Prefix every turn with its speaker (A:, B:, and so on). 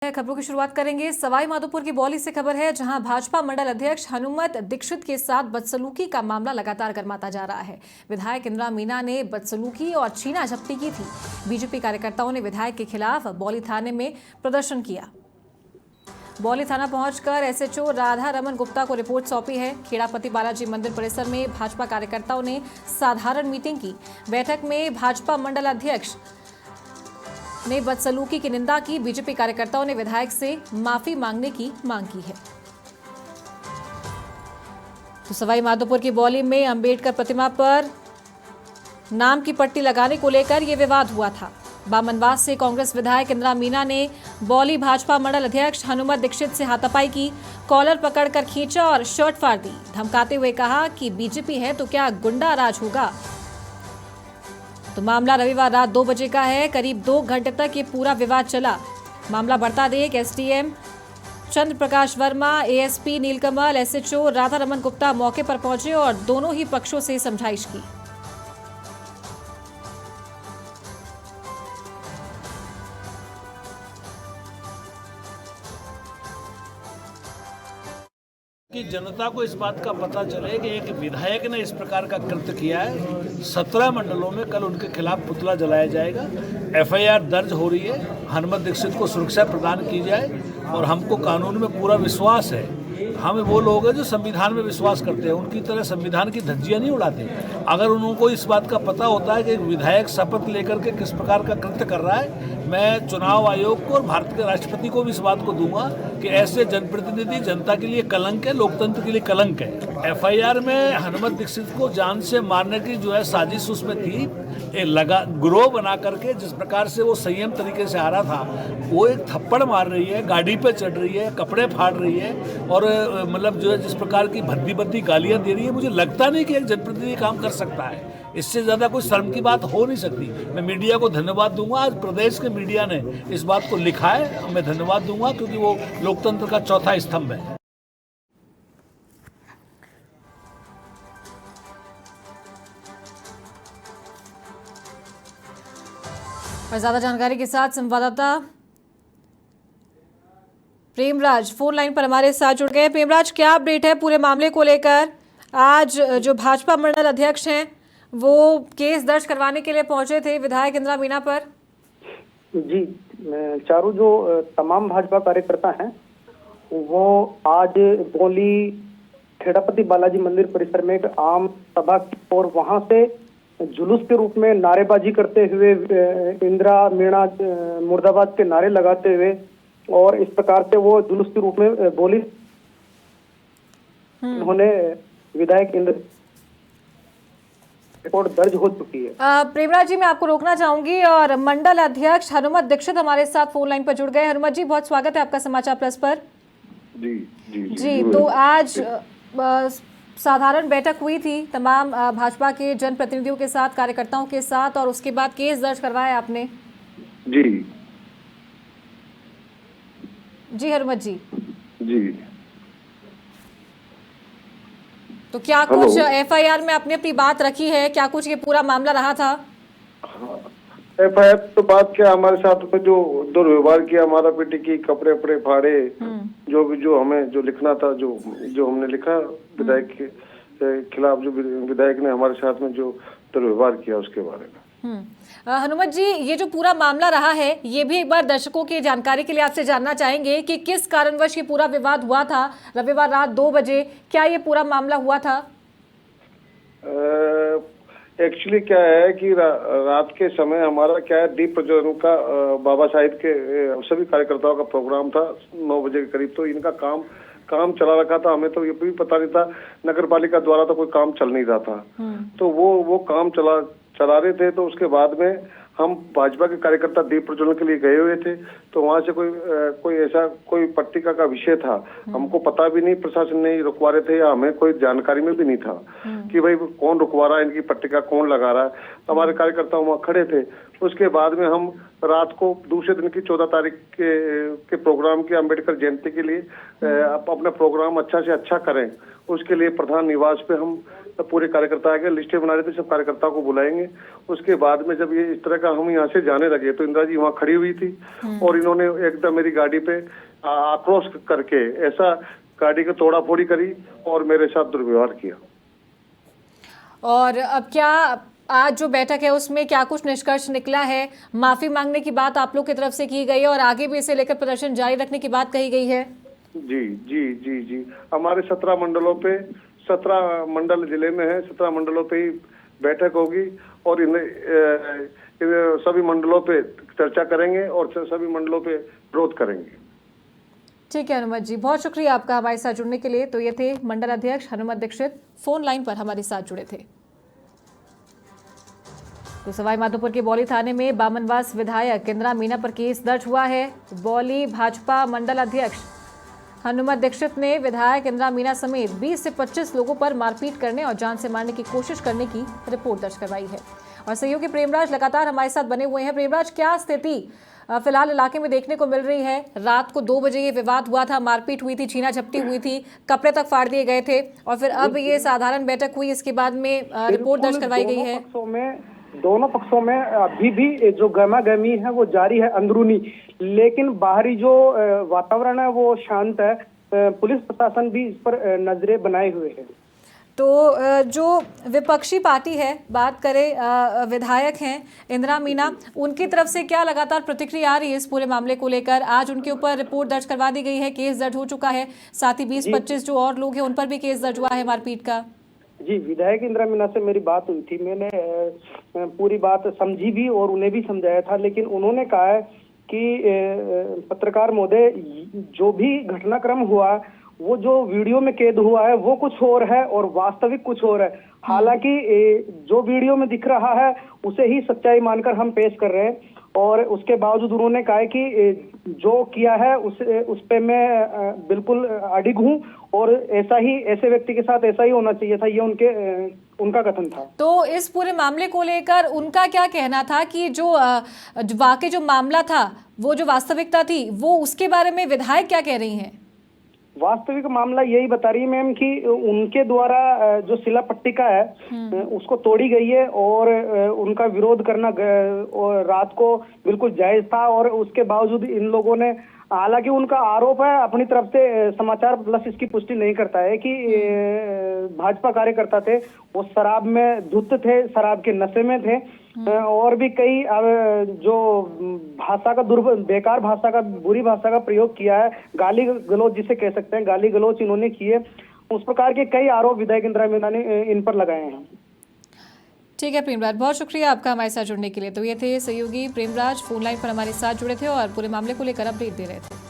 A: खबरों की शुरुआत करेंगे सवाई माधोपुर की बौली से। खबर है जहां भाजपा मंडल अध्यक्ष हनुमत दीक्षित के साथ बदसलूकी का मामला लगातार गर्माता जा रहा है। विधायक इंदिरा मीना ने बदसलूकी और छीना झपटी की थी। बीजेपी कार्यकर्ताओं ने विधायक के खिलाफ बौली थाने में प्रदर्शन किया। बौली थाना पहुंचकर एसएचओ राधा रमन गुप्ता को रिपोर्ट सौंपी है। खेड़ापति बालाजी मंदिर परिसर में भाजपा कार्यकर्ताओं ने साधारण मीटिंग की। बैठक में भाजपा मंडल अध्यक्ष ने बदसलूकी की निंदा की। बीजेपी कार्यकर्ताओं ने विधायक से माफी मांगने की मांग की है। तो सवाई माधोपुर की बौली में अंबेडकर प्रतिमा पर नाम की पट्टी लगाने को लेकर यह विवाद हुआ था। बामनवास से कांग्रेस विधायक इंदिरा मीना ने बौली भाजपा मंडल अध्यक्ष हनुमत दीक्षित से हाथापाई की। कॉलर पकड़कर खींचा और शर्ट फाड़ दी। धमकाते हुए कहा कि बीजेपी है तो क्या गुंडा राज होगा। तो मामला रविवार रात 2 बजे का है। करीब 2 घंटे तक ये पूरा विवाद चला। मामला बढ़ता देख एसडीएम चंद्र प्रकाश वर्मा, एएसपी नीलकमल, एसएचओ राधा रमन गुप्ता मौके पर पहुंचे और दोनों ही पक्षों से समझाइश की।
B: कि जनता को इस बात का पता चले कि एक विधायक ने इस प्रकार का कृत्य किया है। 17 मंडलों में कल उनके खिलाफ पुतला जलाया जाएगा। एफआईआर दर्ज हो रही है। हनुमत दीक्षित को सुरक्षा प्रदान की जाए और हमको कानून में पूरा विश्वास है। हम वो लोग हैं जो संविधान में विश्वास करते हैं। उनकी तरह संविधान की धज्जियां नहीं उड़ाते। अगर उनको इस बात का पता होता है कि एक विधायक शपथ लेकर के किस प्रकार का कृत्य कर रहा है, मैं चुनाव आयोग को और भारत के राष्ट्रपति को भी इस बात को दूंगा कि ऐसे जनप्रतिनिधि जनता के लिए कलंक है, लोकतंत्र के लिए कलंक है। एफआईआर में हनुमत दीक्षित को जान से मारने की जो है साजिश उसमें थी। गिरोह बना करके जिस प्रकार से वो संयम तरीके से आ रहा था, वो एक थप्पड़ मार रही है, गाड़ी पे चढ़ रही है, कपड़े फाड़ रही है और मतलब जो है जिस प्रकार की भद्दी भद्दी गालियां दे रही है। मुझे लगता नहीं कि एक जनप्रतिनिधि काम कर सकता है। इससे ज्यादा कोई शर्म की बात हो नहीं सकती। मैं मीडिया को धन्यवाद दूंगा। आज प्रदेश के मीडिया ने इस बात को लिखा है, मैं धन्यवाद दूंगा क्योंकि वो लोकतंत्र का चौथा स्तंभ है।
A: और ज्यादा जानकारी के साथ संवाददाता प्रेमराज फोन लाइन पर हमारे साथ जुड़ गए। प्रेमराज, क्या अपडेट है पूरे मामले को लेकर? आज जो भाजपा मंडल अध्यक्ष हैं वो केस दर्ज करवाने के लिए पहुंचे थे विधायक इंदिरा मीना पर।
C: जी, चारों जो तमाम भाजपा कार्यकर्ता हैं वो आज बौली खेड़ापति बालाजी मंदिर परिसर में एक आम सभा और वहां से जुलूस के रूप में नारेबाजी करते हुए इंदिरा मीना मुर्दाबाद के नारे लगाते हुए और इस प्रकार से वो जुलूस के रूप में बोली। उन्होंने विधायक इंदिरा रिपोर्ट दर्ज हो चुकी है।
A: प्रेमराज जी, मैं आपको रोकना चाहूंगी और मंडल अध्यक्ष हनुमत दीक्षित हमारे साथ फोन लाइन पर जुड़ गए। हनुमत जी, बहुत स्वागत है आपका समाचार प्लस पर। जी, तो आज साधारण बैठक हुई थी तमाम भाजपा के जनप्रतिनिधियों के साथ, कार्यकर्ताओं के साथ, और उसके बाद केस दर्ज करवाया आपने। जी हनुमत जी। तो क्या कुछ एफआईआर में आपने अपनी बात रखी है? क्या कुछ ये पूरा मामला रहा था?
D: एफआईआर तो बात क्या, हमारे साथ में जो दुर्व्यवहार किया, हमारा बेटे की कपड़े वपड़े फाड़े, जो हमें जो लिखना था, जो हमने लिखा विधायक के खिलाफ, जो विधायक ने हमारे साथ में जो दुर्व्यवहार किया उसके बारे में।
A: हनुमत जी, ये जो पूरा मामला रहा है ये भी एक बार दर्शकों की जानकारी के लिए आपसे जानना चाहेंगे कि किस कारणवश ये पूरा विवाद हुआ था रविवार रात 2 बजे। क्या ये पूरा मामला हुआ था?
D: एक्चुअली क्या है कि रात के समय हमारा क्या है, दीप प्रज्वलन का बाबा साहिब के सभी कार्यकर्ताओं का प्रोग्राम था 9 बजे के करीब। तो इनका काम चला रखा था। हमें तो ये भी पता नहीं था, नगर पालिका द्वारा तो कोई काम चल नहीं रहा था। तो वो काम चला रहे थे। तो उसके बाद में हम भाजपा के कार्यकर्ता दीप प्रज्वलन के लिए गए हुए थे। तो वहां से कोई ऐसा कोई पट्टिका का विषय था, हमको पता भी नहीं, प्रशासन ने रुकवा रहे थे या हमें कोई जानकारी में भी नहीं था कि भाई कौन रुकवा रहा है, इनकी पट्टिका कौन लगा रहा है। हमारे कार्यकर्ता वहाँ खड़े थे। उसके बाद में हम रात को दूसरे दिन की 14 तारीख के प्रोग्राम के अम्बेडकर जयंती के लिए अपना प्रोग्राम अच्छा से अच्छा करें, उसके लिए प्रधान निवास पे हम पूरे कार्यकर्ता आएंगे, लिस्टें बना रहे थे, सब कार्यकर्ताओं को बुलाएंगे। उसके बाद में जब ये इस तरह का हम यहाँ से जाने लगे तो इंदिरा जी वहाँ खड़ी हुई थी और इन्होंने एकदम मेरी गाड़ी पे आक्रोश करके ऐसा गाड़ी को तोड़ा फोड़ी करी और मेरे साथ दुर्व्यवहार किया।
A: और अब क्या आज जो बैठक है उसमें क्या कुछ निष्कर्ष निकला है? माफी मांगने की बात आप लोग की तरफ से की गई है और आगे भी इसे लेकर प्रदर्शन जारी रखने की बात कही गई है?
D: जी जी जी जी, हमारे 17 मंडलों पे, 17 मंडल जिले में है, 17 मंडलों पे ही बैठक होगी और इन सभी मंडलों पे चर्चा करेंगे और सभी मंडलों पे विरोध करेंगे।
A: ठीक है हनुमत जी, बहुत शुक्रिया आपका हमारे साथ जुड़ने के लिए। तो ये थे मंडल अध्यक्ष हनुमत दीक्षित, फोन लाइन पर हमारे साथ जुड़े थे। तो सवाई माधोपुर के बौली थाने में बामनवास विधायक इंदिरा मीना पर केस दर्ज हुआ है। बौली भाजपा मंडल अध्यक्ष हनुमत दीक्षित ने विधायक इंदिरा मीना समेत 20 से 25 लोगों पर मारपीट करने और जान से मारने की कोशिश करने की रिपोर्ट दर्ज करवाई है। और सहयोगी प्रेमराज लगातार हमारे साथ बने हुए हैं। प्रेमराज, क्या स्थिति फिलहाल इलाके में देखने को मिल रही है? रात को 2 बजे ये विवाद हुआ था, मारपीट हुई थी, छीना झपटी हुई थी, कपड़े तक फाड़ दिए गए थे और फिर अब ये साधारण बैठक हुई, इसके बाद में रिपोर्ट दर्ज करवाई गई है।
C: दोनों पक्षों में अभी भी जो गहमा-गहमी है वो जारी है अंदरूनी, लेकिन बाहरी जो वातावरण है वो शांत है। पुलिस प्रशासन भी इस पर नजरें बनाए हुए है।
A: तो जो विपक्षी पार्टी है, बात करें विधायक हैं इंदिरा मीना, उनकी तरफ से क्या लगातार प्रतिक्रिया आ रही है इस पूरे मामले को लेकर? आज उनके ऊपर रिपोर्ट दर्ज करवा दी गई है, केस दर्ज हो चुका है, साथ ही 20-25 जो और लोग हैं उन पर भी केस दर्ज हुआ है मारपीट का।
C: जी, विधायक इंदिरा मीना से मेरी बात हुई थी, मैंने पूरी बात समझी भी और उन्हें भी समझाया था, लेकिन उन्होंने कहा है कि पत्रकार महोदय, जो भी घटनाक्रम हुआ वो जो वीडियो में कैद हुआ है वो कुछ और है और वास्तविक कुछ और है। हालांकि जो वीडियो में दिख रहा है उसे ही सच्चाई मानकर हम पेश कर रहे हैं और उसके बावजूद उन्होंने कहा कि जो किया है उस पे मैं बिल्कुल अडिग हूं और ऐसे व्यक्ति के साथ ऐसा ही होना चाहिए था, ये उनका कथन था। तो
A: इस पूरे मामले को लेकर उनका क्या कहना था कि जो वाकई जो मामला था, वो जो वास्तविकता थी, वो उसके बारे में विधायक क्या कह रही हैं?
C: वास्तविक मामला यही बता रही है मैम कि उनके द्वारा जो शिला पट्टिका है उसको तोड़ी गई है और उनका विरोध करना और रात को बिल्कुल जायज था और उसके बावजूद इन लोगों ने, हालांकि उनका आरोप है, अपनी तरफ से समाचार प्लस इसकी पुष्टि नहीं करता है कि भाजपा कार्यकर्ता थे वो शराब में धुत थे, शराब के नशे में थे और भी कई जो भाषा का बेकार भाषा का, बुरी भाषा का प्रयोग किया है, गाली गलौज जिसे कह सकते हैं, गाली गलौज इन्होंने किए, उस प्रकार के कई आरोप विधायक इंदिरा मीना ने इन पर लगाए हैं।
A: ठीक है प्रेमराज, बहुत शुक्रिया आपका हमारे साथ जुड़ने के लिए। तो ये थे सहयोगी प्रेमराज, फोन लाइन पर हमारे साथ जुड़े थे और पूरे मामले को लेकर अपडेट दे रहे थे।